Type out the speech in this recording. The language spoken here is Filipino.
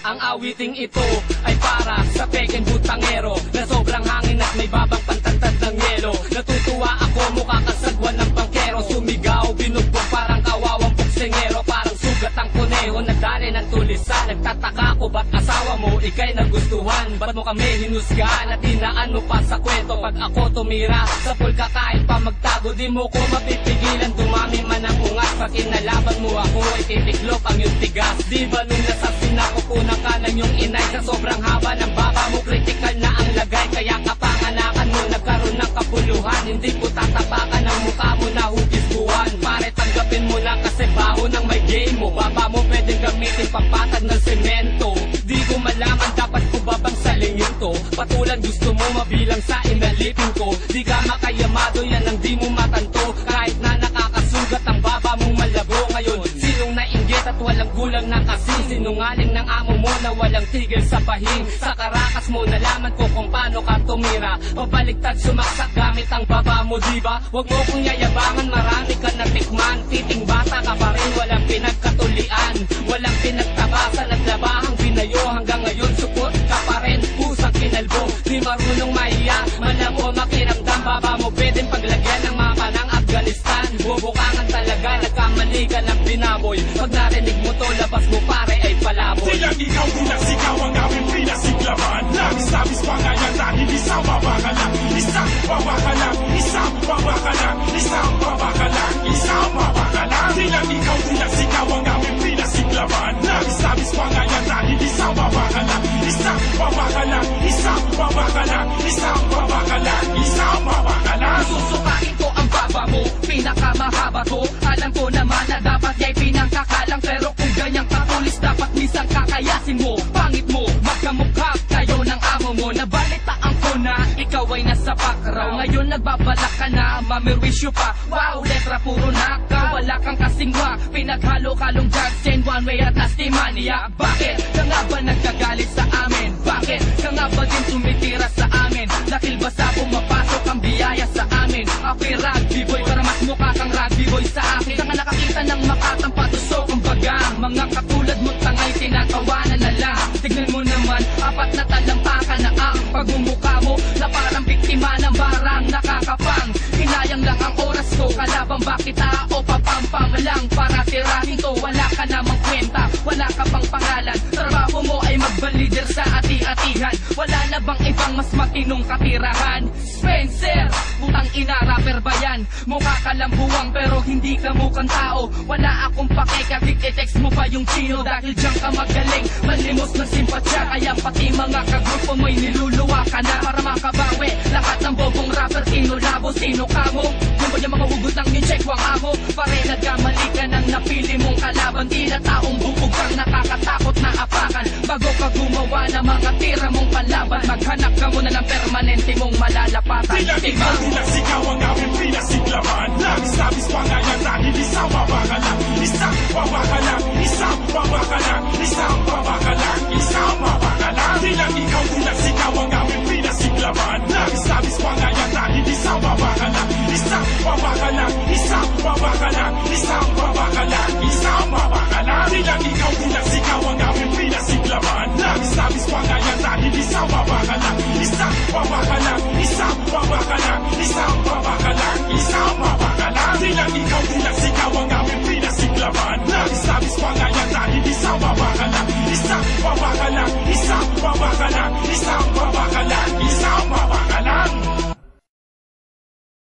Ang awiting ito ay para sa peking butangero na sobrang hangin at may babang pantantad ng yelo. Natutuwa ako, mukha kang sagwan ng bangkero. Sumigaw, binugbog parang kawawang boksingero. Parang sugat ang kuneho, nagdali ng tulisan. Nagtataka ko ba't asawa mo, ikay nagustuhan? Ba't mo kami hinusgahan at hinaan mo pa sa kwento? Pag ako tumira sa pulka kahit pa magtago, di mo ko mapipigilan. Dumami man ang ungas, pag inalaban mo ako ay titiklop ang yung tigas. Di ba nung nasasin ako punang ka ng yung inay? Sa sobrang haba ng baba mo, critical na ang lagay. Kaya kapanganakan mo, nagkaroon ng kapuluhan. Hindi ko tatapakan ang mukha mo na hugis buwan. Pare tanggapin mo na kasi baho ng may game mo. Baba mo pwedeng gamitin pampatag ng semento. Di ko malaman dapat ko babang salingin to. Patulan gusto mo mabilang sa inalipin ko. Di ka makayamado, yan ang di mo matanto. Kahit na nakakasugat ang baba mong malabo. Ngayon sinong nainggit at walang gulang na kasi? Sinungaling ng amo mo na walang tigil sa bahing. Sa karakas mo nalaman ko kung paano ka tumira. Pabaliktad sumaksak gamit ang baba mo, diba? Huwag mo kong yayabangan, marami ka natikman. Titing bata ka pa rin, walang pinagkatulian. Walang pinagtabasan at labahang binayo. Hanggang ngayon supot ka pa rin, pusang kinalbo. Di marunong mahiya, malabo makiramdam. Baba mo pwedeng paglagyan ng mapa ng Afghanistan. Bubukangan talaga, nagkamali ka ng binaboy. Pag narinig mo to, labas mo pare ay palaboy. Silang ikaw, tinasigaw ang aming pinasiklaman. Labis-labis pa nga yan dahil isang baba ka lang. Isang baba ka lang, isang baba ka lang. Isang baba ka lang, isang baba ka lang. Silang ikaw, tinasigaw ang aming pinasiklaman. Labis-labis pa nga yan dahil isang baba ka lang. Isang baba ka lang, isang baba ka lang. Isang baba ka lang, isang baba ka lang. Susukain ko ang baba mo, pinakamahaba to. Alam ko naman na dapat ya'y pinangkakalang. Pero kung ganyang katulis, dapat minsan kakayasin mo. Pangit mo, magkamukha kayo ng amo mo. Nabalitaan ko na ikaw ay nasa background. Ngayon nagbabalak ka na, mamirwisyo pa. Wow, letra puro naka, wala kang kasingwa. Pinaghalo-halong drugs and one way at nastimania. Bakit ka nga ba nagkagalit sa amin? Bakit ka nga ba din tumitira sa amin? Dahil ba sa pumapasok ang biyaya sa amin? Ako'y rugby boy, para mas mukha kang rugby boy sa akin. Saan ka nakakita ng makatampatusok ang bagang? Mga katulad mo tangay, tinatawanan na lang. Tignan mo naman, apat na talampakan na ang pagmumukha mo na parang biktima ng barang nakakapang. Hinayang lang ang oras ko, kalabang ba kita o papampam lang para tirahin to? Wala ka namang kwenta, wala ka pang pangalan. Trabaho mo ay magbalider sa ati-atihan. Wala na bang ibang mas matinong katirahan? Spencer, putang ina, rapper ba yan? Mukha ka lang buwang pero hindi ka mukhang tao. Wala akong pakikabig, i-text mo pa yung chino. Dahil diyan ka magaling, malimos na simpatsya. Kaya pati mga kagrupo mo'y niluluwa ka na. Para makabawi, lahat ng bobong rapper tinulabo. Sino ka mo? Yung ba yung mga hugot lang yung check wang amo? Pare nagkamali ka ng napili mong kalaban. Di na taong bubog kang nakakatakot na apakan. Bago ka gumawa ng mga tira mong palaban, maghanap ka muna ng permanente mong malalapatan. Silang ikaw, tinasigaw ang aming pinasiklaman. Labis-labis pa nga yan dahil isang baba ka lang. Isang baba ka lang, isang baba ka lang. Isang baba ka lang, isang baba ka lang. Silang ikaw, tinasigaw ang aming pinasiklaman. Labis-labis pa nga yan dahil isang baba ka lang. Isang baba ka lang, isang baba ka lang. Isang baba ka lang, isang baba ka lang. Silang ikaw, tinasigaw ang aming pinasiklaman. Labis-labis pa nga yan dahil isang baba ka lang. Isang baba ka lang, isang baba ka lang. Isang baba ka lang, isang baba ka lang. Silang ikaw, tinasigaw ang aming pinasiklaman. Labis-labis pa nga yan dahil isang baba ka lang. Isang baba ka lang,